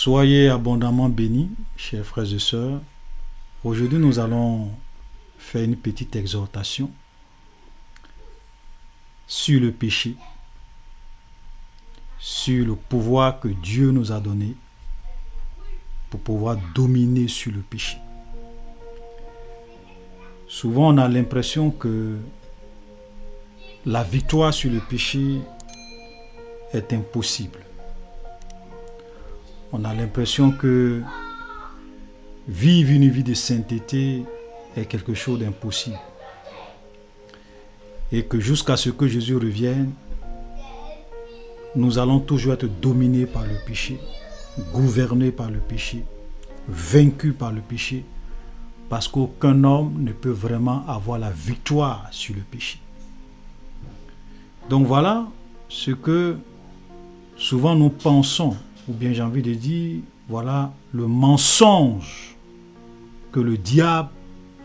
Soyez abondamment bénis, chers frères et sœurs. Aujourd'hui, nous allons faire une petite exhortation sur le péché, sur le pouvoir que Dieu nous a donné pour pouvoir dominer sur le péché. Souvent, on a l'impression que la victoire sur le péché est impossible. On a l'impression que vivre une vie de sainteté est quelque chose d'impossible. Et que jusqu'à ce que Jésus revienne, nous allons toujours être dominés par le péché, gouvernés par le péché, vaincus par le péché, parce qu'aucun homme ne peut vraiment avoir la victoire sur le péché. Donc voilà ce que souvent nous pensons, ou bien j'ai envie de dire, voilà le mensonge que le diable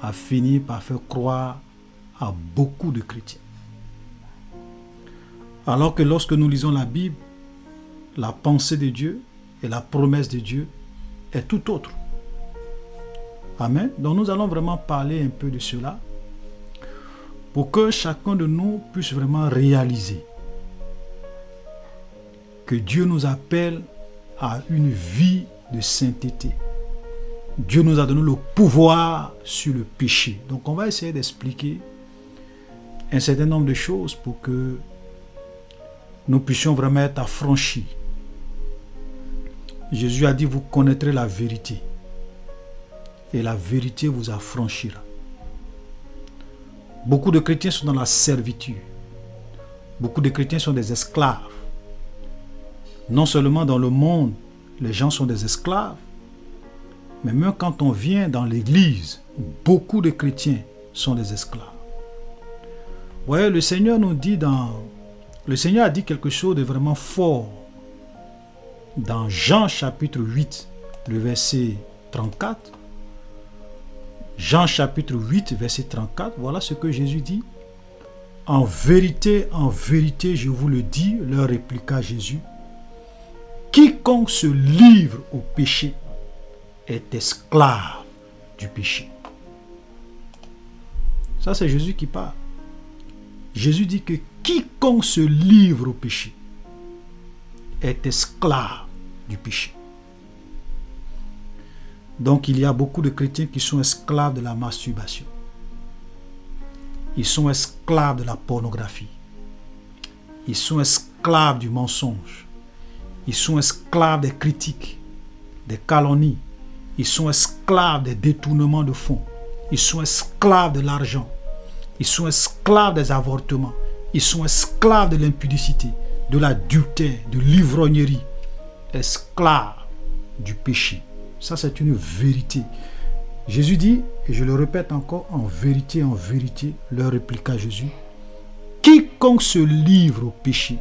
a fini par faire croire à beaucoup de chrétiens. Alors que lorsque nous lisons la Bible, la pensée de Dieu et la promesse de Dieu est tout autre. Amen. Donc nous allons vraiment parler un peu de cela pour que chacun de nous puisse vraiment réaliser que Dieu nous appelle à une vie de sainteté. Dieu nous a donné le pouvoir sur le péché. Donc on va essayer d'expliquer un certain nombre de choses pour que nous puissions vraiment être affranchis. Jésus a dit, vous connaîtrez la vérité et la vérité vous affranchira. Beaucoup de chrétiens sont dans la servitude. Beaucoup de chrétiens sont des esclaves. Non seulement dans le monde, les gens sont des esclaves, mais même quand on vient dans l'église, beaucoup de chrétiens sont des esclaves. Vous voyez, le Seigneur nous dit le Seigneur a dit quelque chose de vraiment fort dans Jean chapitre 8, le verset 34. Jean chapitre 8, verset 34, voilà ce que Jésus dit. En vérité, je vous le dis, leur répliqua Jésus, quiconque se livre au péché est esclave du péché. Ça, c'est Jésus qui parle. Jésus dit que quiconque se livre au péché est esclave du péché. Donc, il y a beaucoup de chrétiens qui sont esclaves de la masturbation. Ils sont esclaves de la pornographie. Ils sont esclaves du mensonge. Ils sont esclaves des critiques, des calomnies. Ils sont esclaves des détournements de fonds. Ils sont esclaves de l'argent. Ils sont esclaves des avortements. Ils sont esclaves de l'impudicité, de l'adultère, de l'ivrognerie. Esclaves du péché. Ça, c'est une vérité. Jésus dit, et je le répète encore, en vérité, leur répliqua Jésus, quiconque se livre au péché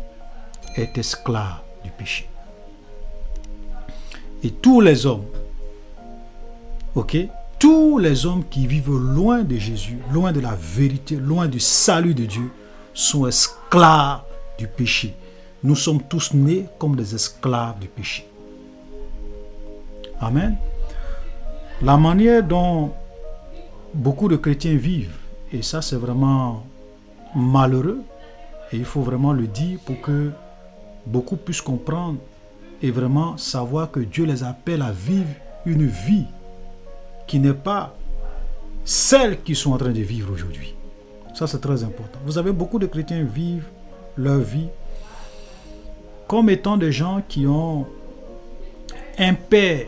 est esclave du péché. Et tous les hommes, tous les hommes qui vivent loin de Jésus, loin de la vérité, loin du salut de Dieu, sont esclaves du péché. Nous sommes tous nés comme des esclaves du péché. Amen. La manière dont beaucoup de chrétiens vivent, et ça c'est vraiment malheureux, et il faut vraiment le dire pour que beaucoup puissent comprendre et vraiment savoir que Dieu les appelle à vivre une vie qui n'est pas celle qu'ils sont en train de vivre aujourd'hui. Ça c'est très important. Vous savez, beaucoup de chrétiens vivent leur vie comme étant des gens qui ont un Père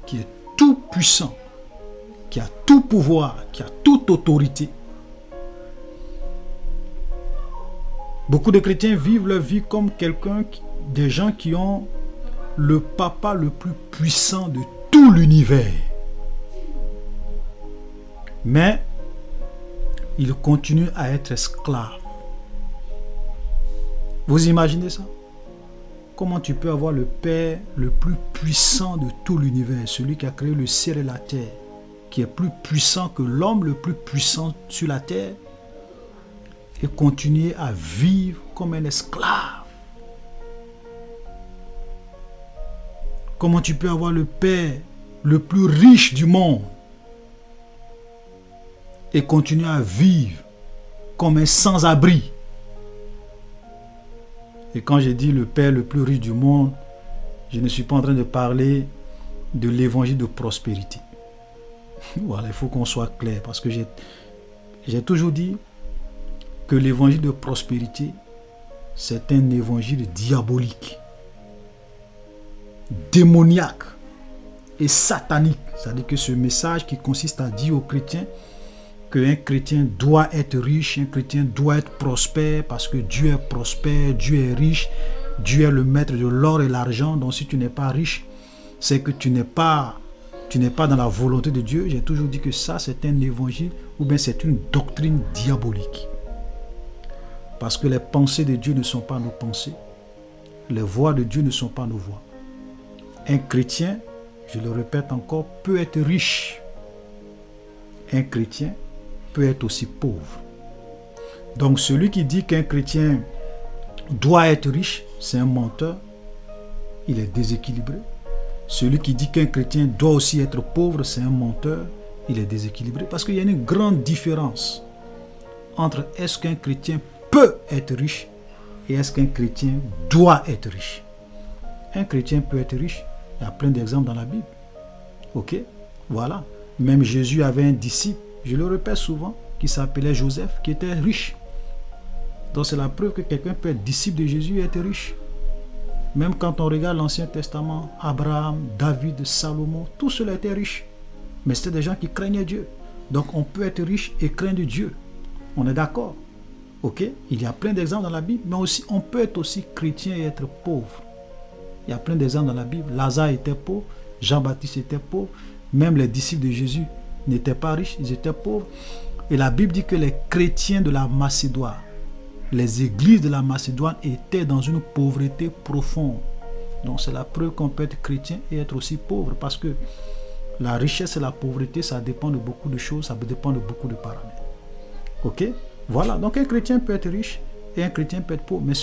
qui est tout puissant, qui a tout pouvoir, qui a toute autorité. Beaucoup de chrétiens vivent leur vie comme des gens qui ont le papa le plus puissant de tout l'univers. Mais ils continuent à être esclaves. Vous imaginez ça? Comment tu peux avoir le Père le plus puissant de tout l'univers, celui qui a créé le ciel et la terre, qui est plus puissant que l'homme le plus puissant sur la terre, et continuer à vivre comme un esclave? Comment tu peux avoir le père le plus riche du monde et continuer à vivre comme un sans-abri? Et quand j'ai dit le père le plus riche du monde, je ne suis pas en train de parler de l'évangile de prospérité. Voilà, il faut qu'on soit clair, parce que j'ai toujours dit que l'évangile de prospérité, c'est un évangile diabolique, démoniaque et satanique. C'est-à-dire que ce message qui consiste à dire aux chrétiens qu'un chrétien doit être riche, un chrétien doit être prospère, parce que Dieu est prospère, Dieu est riche, Dieu est le maître de l'or et l'argent. Donc si tu n'es pas riche, c'est que tu n'es pas dans la volonté de Dieu. J'ai toujours dit que ça, c'est un évangile, ou bien c'est une doctrine diabolique. Parce que les pensées de Dieu ne sont pas nos pensées. Les voies de Dieu ne sont pas nos voies. Un chrétien, je le répète encore, peut être riche. Un chrétien peut être aussi pauvre. Donc celui qui dit qu'un chrétien doit être riche, c'est un menteur. Il est déséquilibré. Celui qui dit qu'un chrétien doit aussi être pauvre, c'est un menteur. Il est déséquilibré. Parce qu'il y a une grande différence entre est-ce qu'un chrétien peut être riche et est-ce qu'un chrétien doit être riche. Un chrétien peut être riche. Il y a plein d'exemples dans la Bible. Ok? Voilà. Même Jésus avait un disciple, je le répète souvent, qui s'appelait Joseph, qui était riche. Donc c'est la preuve que quelqu'un peut être disciple de Jésus et être riche. Même quand on regarde l'Ancien Testament, Abraham, David, Salomon, tous ceux-là étaient riches. Mais c'était des gens qui craignaient Dieu. Donc on peut être riche et craindre Dieu. On est d'accord? Ok? Il y a plein d'exemples dans la Bible, mais aussi on peut être aussi chrétien et être pauvre. Il y a plein d'exemples dans la Bible. Lazare était pauvre, Jean-Baptiste était pauvre, même les disciples de Jésus n'étaient pas riches, ils étaient pauvres. Et la Bible dit que les chrétiens de la Macédoine, les églises de la Macédoine étaient dans une pauvreté profonde. Donc c'est la preuve qu'on peut être chrétien et être aussi pauvre, parce que la richesse et la pauvreté, ça dépend de beaucoup de choses, ça dépend de beaucoup de paramètres. Ok? Voilà, donc un chrétien peut être riche et un chrétien peut être pauvre, mais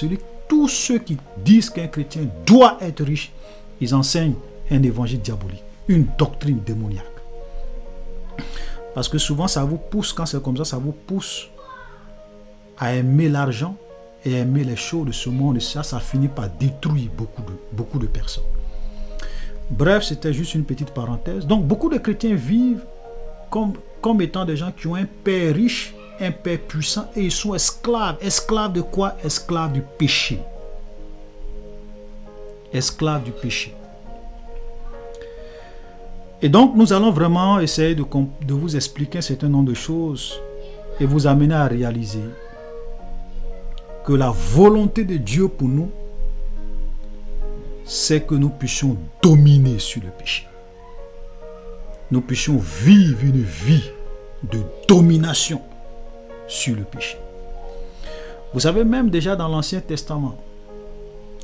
tous ceux qui disent qu'un chrétien doit être riche, ils enseignent un évangile diabolique, une doctrine démoniaque. Parce que souvent ça vous pousse, quand c'est comme ça vous pousse à aimer l'argent et à aimer les choses de ce monde, et ça finit par détruire beaucoup de personnes. Bref, c'était juste une petite parenthèse. Donc beaucoup de chrétiens vivent comme étant des gens qui ont un père riche, un père puissant, et ils sont esclaves. Esclaves de quoi? Esclaves du péché. Esclaves du péché. Et donc nous allons vraiment essayer de vous expliquer un certain nombre de choses et vous amener à réaliser que la volonté de Dieu pour nous, c'est que nous puissions dominer sur le péché. Nous puissions vivre une vie de domination sur le péché. Vous savez, même déjà dans l'Ancien Testament,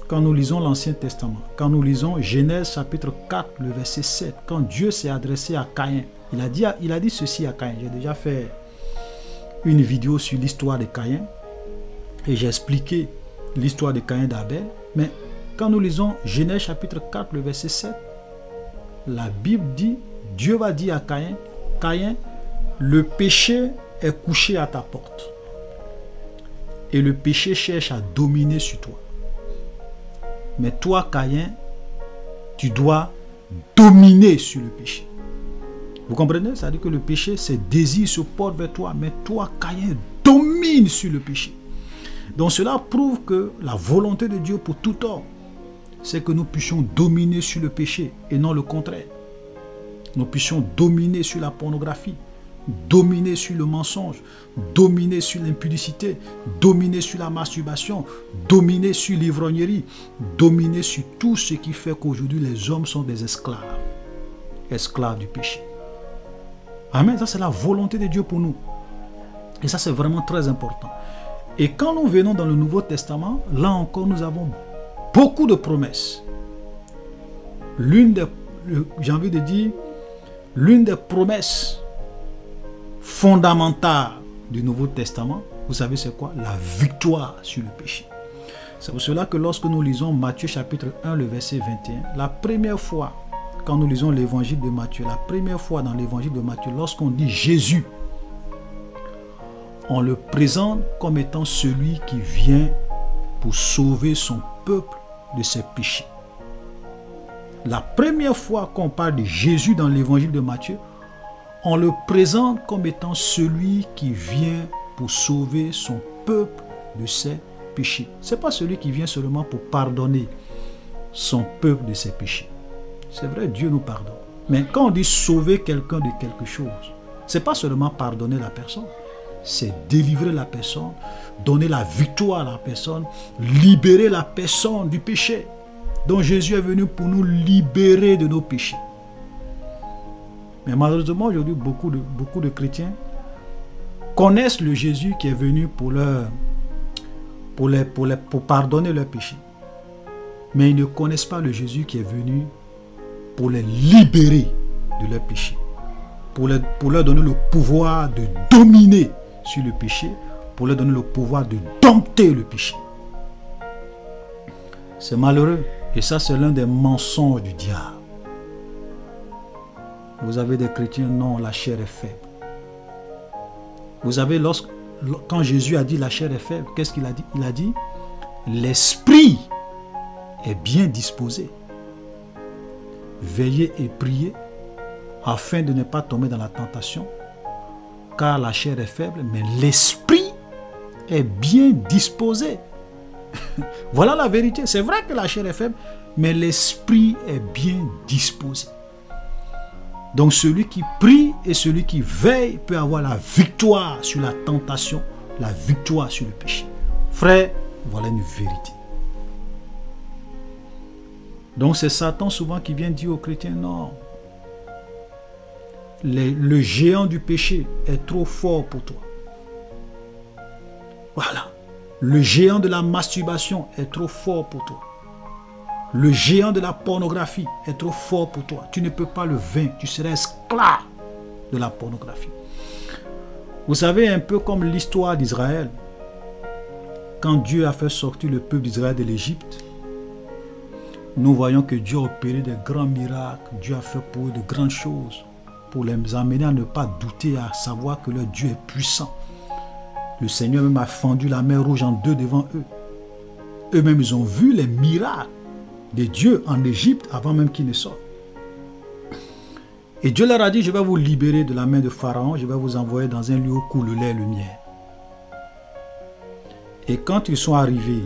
quand nous lisons l'Ancien Testament, quand nous lisons Genèse chapitre 4, le verset 7, quand Dieu s'est adressé à Caïn, il a dit ceci à Caïn. J'ai déjà fait une vidéo sur l'histoire de Caïn et j'ai expliqué l'histoire de Caïn et d'Abel. Mais quand nous lisons Genèse chapitre 4, le verset 7, la Bible dit, Dieu va dire à Caïn, Caïn, le péché est couché à ta porte et le péché cherche à dominer sur toi. Mais toi, Caïn, tu dois dominer sur le péché. Vous comprenez? C'est-à-dire que le péché, ses désirs se portent vers toi, mais toi, Caïn, domine sur le péché. Donc cela prouve que la volonté de Dieu pour tout homme, c'est que nous puissions dominer sur le péché et non le contraire. Nous puissions dominer sur la pornographie, dominer sur le mensonge, dominer sur l'impudicité, dominer sur la masturbation, dominer sur l'ivrognerie, dominer sur tout ce qui fait qu'aujourd'hui les hommes sont des esclaves, esclaves du péché. Amen, ça c'est la volonté de Dieu pour nous. Et ça c'est vraiment très important. Et quand nous venons dans le Nouveau Testament, là encore nous avons beaucoup de promesses. J'ai envie de dire, l'une des promesses fondamentale du Nouveau Testament, vous savez c'est quoi? La victoire sur le péché. C'est pour cela que lorsque nous lisons Matthieu chapitre 1, le verset 21, la première fois, quand nous lisons l'évangile de Matthieu, la première fois dans l'évangile de Matthieu, lorsqu'on dit Jésus, on le présente comme étant celui qui vient pour sauver son peuple de ses péchés. La première fois qu'on parle de Jésus dans l'évangile de Matthieu, on le présente comme étant celui qui vient pour sauver son peuple de ses péchés. Ce n'est pas celui qui vient seulement pour pardonner son peuple de ses péchés. C'est vrai, Dieu nous pardonne. Mais quand on dit sauver quelqu'un de quelque chose, ce n'est pas seulement pardonner la personne, c'est délivrer la personne, donner la victoire à la personne, libérer la personne du péché. Donc Jésus est venu pour nous libérer de nos péchés. Mais malheureusement, aujourd'hui, beaucoup de chrétiens connaissent le Jésus qui est venu pour pardonner leurs péchés. Mais ils ne connaissent pas le Jésus qui est venu pour les libérer de leurs péchés. Pour leur donner le pouvoir de dominer sur le péché, pour leur donner le pouvoir de dompter le péché. C'est malheureux. Et ça, c'est l'un des mensonges du diable. Vous avez des chrétiens, non, la chair est faible. Vous savez, quand Jésus a dit la chair est faible, qu'est-ce qu'il a dit? Il a dit, l'esprit est bien disposé. Veillez et priez afin de ne pas tomber dans la tentation, car la chair est faible, mais l'esprit est bien disposé. Voilà la vérité. C'est vrai que la chair est faible, mais l'esprit est bien disposé. Donc celui qui prie et celui qui veille peut avoir la victoire sur la tentation, la victoire sur le péché. Frère, voilà une vérité. Donc c'est Satan souvent qui vient dire aux chrétiens, non, le géant du péché est trop fort pour toi. Voilà. Le géant de la masturbation est trop fort pour toi. Le géant de la pornographie est trop fort pour toi. Tu ne peux pas le vaincre. Tu seras esclave de la pornographie. Vous savez, un peu comme l'histoire d'Israël. Quand Dieu a fait sortir le peuple d'Israël de l'Égypte, nous voyons que Dieu a opéré de grands miracles. Dieu a fait pour eux de grandes choses pour les amener à ne pas douter, à savoir que leur Dieu est puissant. Le Seigneur même a fendu la mer Rouge en deux devant eux. Eux-mêmes, ils ont vu les miracles de Dieu en Égypte avant même qu'ils ne sortent. Et Dieu leur a dit, je vais vous libérer de la main de Pharaon, je vais vous envoyer dans un lieu où coule le lait et le miel. Et quand ils sont arrivés,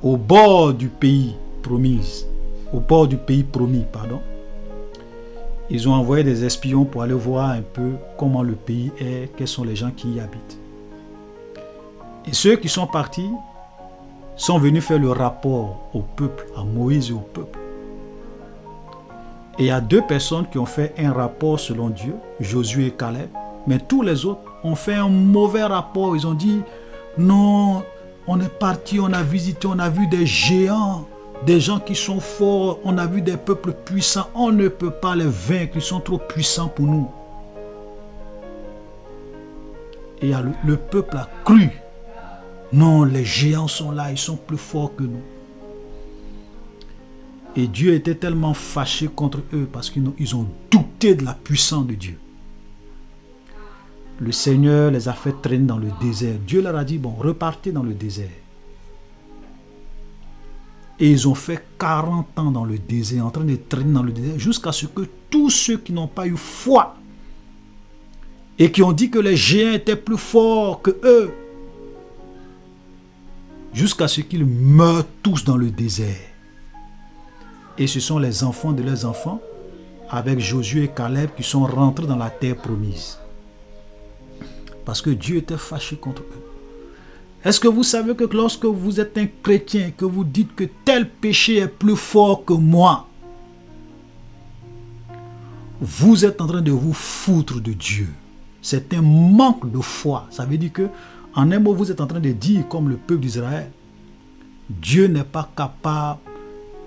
au bord du pays promis, ils ont envoyé des espions pour aller voir un peu comment le pays est, quels sont les gens qui y habitent. Et ceux qui sont partis sont venus faire le rapport au peuple, à Moïse et au peuple. Et il y a deux personnes qui ont fait un rapport selon Dieu, Josué et Caleb, mais tous les autres ont fait un mauvais rapport. Ils ont dit, non, on est parti, on a visité, on a vu des géants, des gens qui sont forts, on a vu des peuples puissants, on ne peut pas les vaincre, ils sont trop puissants pour nous. Et le peuple a cru, non, les géants sont là, ils sont plus forts que nous. Et Dieu était tellement fâché contre eux parce qu'ils ont douté de la puissance de Dieu. Le Seigneur les a fait traîner dans le désert. Dieu leur a dit, bon, repartez dans le désert. Et ils ont fait 40 ans dans le désert, en train de traîner dans le désert, jusqu'à ce que tous ceux qui n'ont pas eu foi et qui ont dit que les géants étaient plus forts que eux, jusqu'à ce qu'ils meurent tous dans le désert. Et ce sont les enfants de leurs enfants, avec Josué et Caleb, qui sont rentrés dans la terre promise. Parce que Dieu était fâché contre eux. Est-ce que vous savez que lorsque vous êtes un chrétien, que vous dites que tel péché est plus fort que moi, vous êtes en train de vous foutre de Dieu. C'est un manque de foi. Ça veut dire que, en un mot, vous êtes en train de dire, comme le peuple d'Israël, Dieu n'est pas capable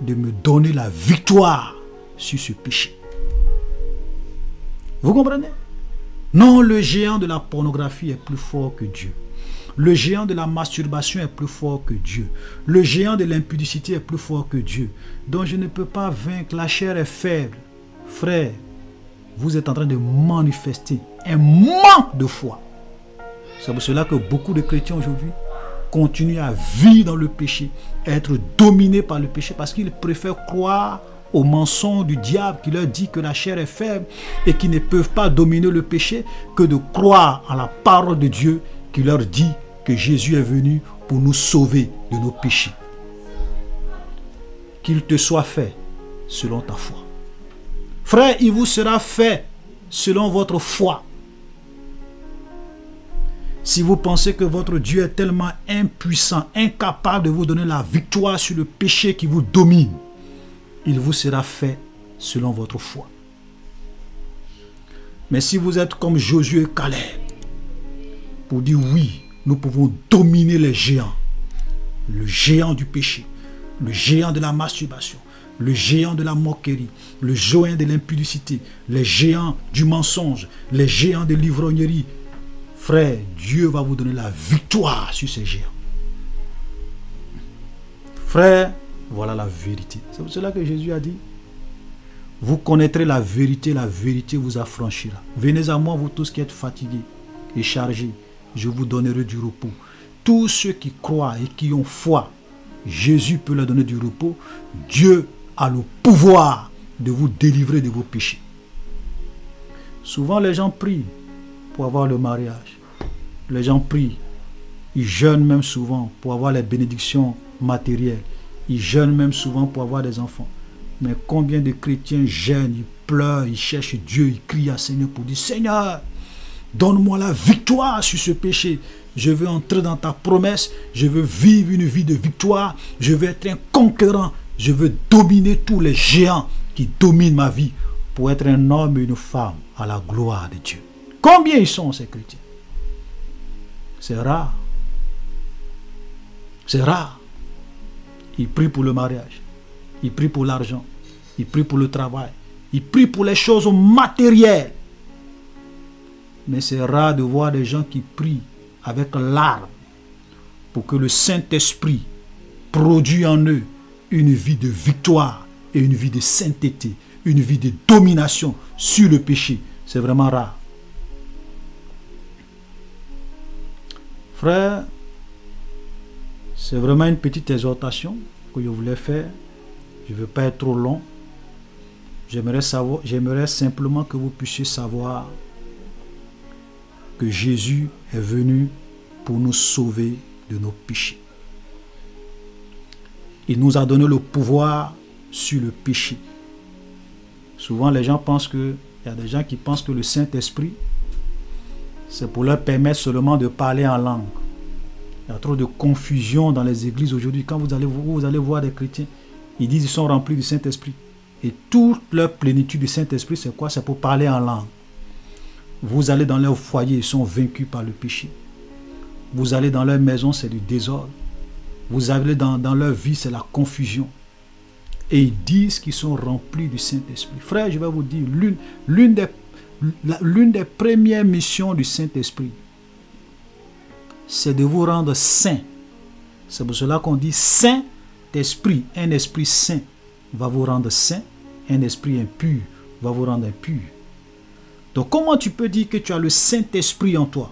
de me donner la victoire sur ce péché. Vous comprenez? Non, le géant de la pornographie est plus fort que Dieu. Le géant de la masturbation est plus fort que Dieu. Le géant de l'impudicité est plus fort que Dieu. Donc je ne peux pas vaincre. La chair est faible. Frère, vous êtes en train de manifester un manque de foi. C'est pour cela que beaucoup de chrétiens aujourd'hui continuent à vivre dans le péché, à être dominés par le péché, parce qu'ils préfèrent croire au mensonge du diable qui leur dit que la chair est faible et qu'ils ne peuvent pas dominer le péché, que de croire à la parole de Dieu qui leur dit que Jésus est venu pour nous sauver de nos péchés. Qu'il te soit fait selon ta foi. Frère, il vous sera fait selon votre foi. Si vous pensez que votre Dieu est tellement impuissant, incapable de vous donner la victoire sur le péché qui vous domine, il vous sera fait selon votre foi. Mais si vous êtes comme Josué et Caleb, pour dire oui, nous pouvons dominer les géants, le géant du péché, le géant de la masturbation, le géant de la moquerie, le géant de l'impudicité, les géants du mensonge, les géants de l'ivrognerie, frère, Dieu va vous donner la victoire sur ces géants. Frère, voilà la vérité. C'est pour cela que Jésus a dit, vous connaîtrez la vérité vous affranchira. Venez à moi, vous tous qui êtes fatigués et chargés, je vous donnerai du repos. Tous ceux qui croient et qui ont foi, Jésus peut leur donner du repos. Dieu a le pouvoir de vous délivrer de vos péchés. Souvent les gens prient pour avoir le mariage. Les gens prient. Ils jeûnent même souvent pour avoir les bénédictions matérielles. Ils jeûnent même souvent pour avoir des enfants. Mais combien de chrétiens jeûnent, ils pleurent, ils cherchent Dieu, ils crient à Seigneur pour dire, Seigneur, donne-moi la victoire sur ce péché. Je veux entrer dans ta promesse. Je veux vivre une vie de victoire. Je veux être un conquérant. Je veux dominer tous les géants qui dominent ma vie pour être un homme et une femme à la gloire de Dieu. Combien ils sont ces chrétiens? C'est rare. C'est rare. Ils prient pour le mariage. Ils prient pour l'argent. Ils prient pour le travail. Ils prient pour les choses matérielles. Mais c'est rare de voir des gens qui prient avec larmes pour que le Saint-Esprit produise en eux une vie de victoire et une vie de sainteté, une vie de domination sur le péché. C'est vraiment rare. Frère, c'est vraiment une petite exhortation que je voulais faire. Je ne veux pas être trop long. J'aimerais simplement que vous puissiez savoir que Jésus est venu pour nous sauver de nos péchés. Il nous a donné le pouvoir sur le péché. Souvent les gens pensent que, il y a des gens qui pensent que le Saint-Esprit, c'est pour leur permettre seulement de parler en langue. Il y a trop de confusion dans les églises aujourd'hui. Quand vous allez voir des chrétiens, ils disent qu'ils sont remplis du Saint-Esprit. Et toute leur plénitude du Saint-Esprit, c'est quoi? C'est pour parler en langue. Vous allez dans leur foyer, ils sont vaincus par le péché. Vous allez dans leur maison, c'est du désordre. Vous allez dans leur vie, c'est la confusion. Et ils disent qu'ils sont remplis du Saint-Esprit. Frère, je vais vous dire, l'une des premières missions du Saint-Esprit, c'est de vous rendre saint. C'est pour cela qu'on dit Saint-Esprit. Un esprit saint va vous rendre saint. Un esprit impur va vous rendre impur. Donc comment tu peux dire que tu as le Saint-Esprit en toi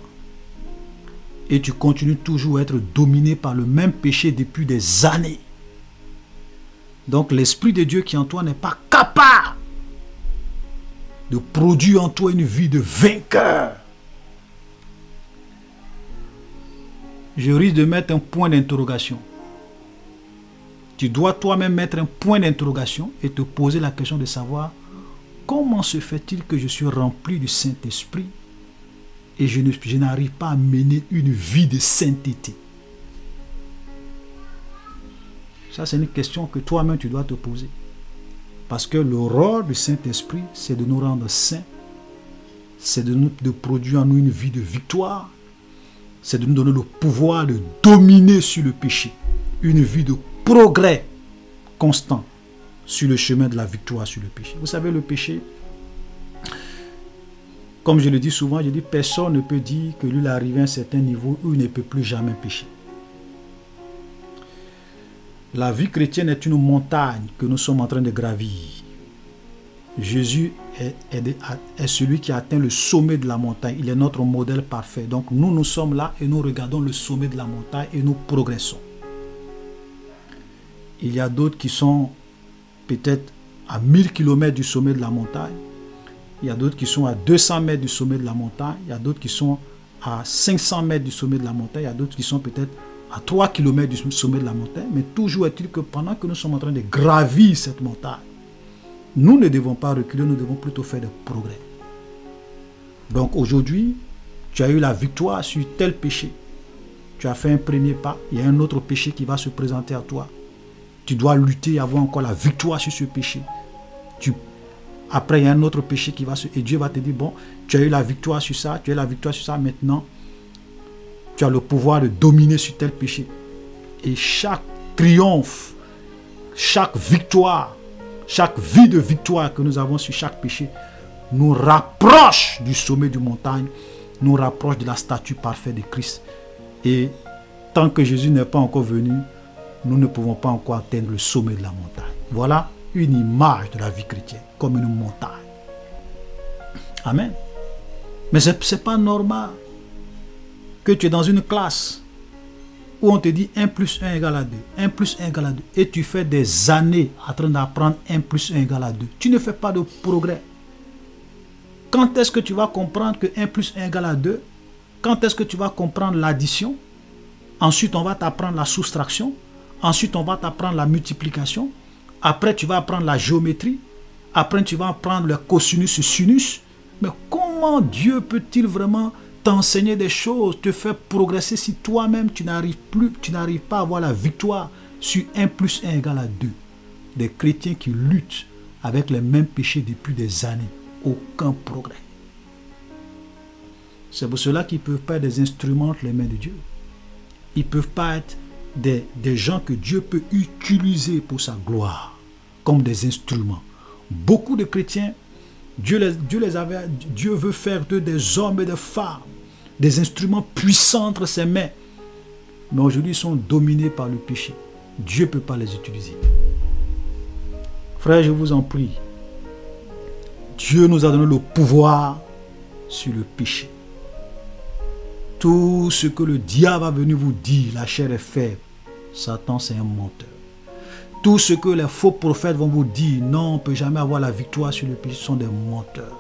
et tu continues toujours à être dominé par le même péché depuis des années? Donc l'Esprit de Dieu qui est en toi n'est pas capable de produire en toi une vie de vainqueur. Je risque de mettre un point d'interrogation. Tu dois toi-même mettre un point d'interrogation et te poser la question de savoir comment se fait-il que je suis rempli du Saint-Esprit et je n'arrive pas à mener une vie de sainteté. Ça, c'est une question que toi-même tu dois te poser. Parce que le rôle du Saint-Esprit, c'est de nous rendre saints, c'est de produire en nous une vie de victoire, c'est de nous donner le pouvoir de dominer sur le péché, une vie de progrès constant sur le chemin de la victoire sur le péché. Vous savez, le péché, Comme je le dis souvent, je dis personne ne peut dire que lui est arrivé à un certain niveau où il ne peut plus jamais pécher. La vie chrétienne est une montagne que nous sommes en train de gravir. Jésus est celui qui a atteint le sommet de la montagne. Il est notre modèle parfait. Donc nous sommes là et nous regardons le sommet de la montagne et nous progressons. Il y a d'autres qui sont peut-être à 1000 km du sommet de la montagne. Il y a d'autres qui sont à 200 mètres du sommet de la montagne. Il y a d'autres qui sont à 500 mètres du sommet de la montagne. Il y a d'autres qui sont peut-être à 3 km du sommet de la montagne. Mais toujours est-il que pendant que nous sommes en train de gravir cette montagne, nous ne devons pas reculer, nous devons plutôt faire des progrès. Donc aujourd'hui, tu as eu la victoire sur tel péché. Tu as fait un premier pas, il y a un autre péché qui va se présenter à toi. Tu dois lutter et avoir encore la victoire sur ce péché. Après, il y a un autre péché qui va se... Et Dieu va te dire, bon, tu as eu la victoire sur ça, tu as eu la victoire sur ça, maintenant, tu as le pouvoir de dominer sur tel péché. Et chaque triomphe, chaque victoire, chaque vie de victoire que nous avons sur chaque péché, nous rapproche du sommet du montagne, nous rapproche de la statue parfaite de Christ. Et tant que Jésus n'est pas encore venu, nous ne pouvons pas encore atteindre le sommet de la montagne. Voilà une image de la vie chrétienne, comme une montagne. Amen. Mais ce n'est pas normal que tu es dans une classe où on te dit 1 plus 1 égale à 2, 1 plus 1 égale à 2, et tu fais des années en train d'apprendre 1 plus 1 égale à 2. Tu ne fais pas de progrès. Quand est-ce que tu vas comprendre que 1 plus 1 égale à 2? Quand est-ce que tu vas comprendre l'addition? Ensuite, on va t'apprendre la soustraction. Ensuite, on va t'apprendre la multiplication. Après, tu vas apprendre la géométrie. Après, tu vas apprendre le cosinus et sinus. Mais comment Dieu peut-il vraiment t'enseigner des choses, te faire progresser si toi-même tu n'arrives pas à avoir la victoire sur 1 plus 1 égale à 2? Des chrétiens qui luttent avec les mêmes péchés depuis des années. Aucun progrès. C'est pour cela qu'ils ne peuvent pas être des instruments entre les mains de Dieu. Ils ne peuvent pas être des gens que Dieu peut utiliser pour sa gloire, comme des instruments. Beaucoup de chrétiens, Dieu veut faire d'eux des hommes et des femmes, des instruments puissants entre ses mains. Mais aujourd'hui, ils sont dominés par le péché. Dieu ne peut pas les utiliser. Frères, je vous en prie, Dieu nous a donné le pouvoir sur le péché. Tout ce que le diable a venu vous dire, la chair est faible, Satan c'est un menteur. Tout ce que les faux prophètes vont vous dire, non, on ne peut jamais avoir la victoire sur le péché, sont des menteurs.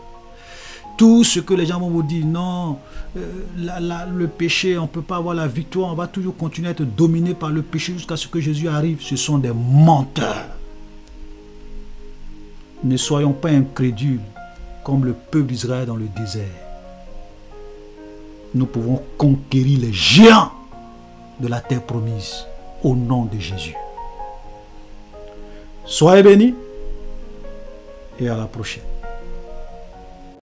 Tout ce que les gens vont vous dire, non, le péché, on ne peut pas avoir la victoire, on va toujours continuer à être dominé par le péché jusqu'à ce que Jésus arrive, ce sont des menteurs. Ne soyons pas incrédules comme le peuple d'Israël dans le désert. Nous pouvons conquérir les géants de la terre promise au nom de Jésus. Soyez bénis et à la prochaine.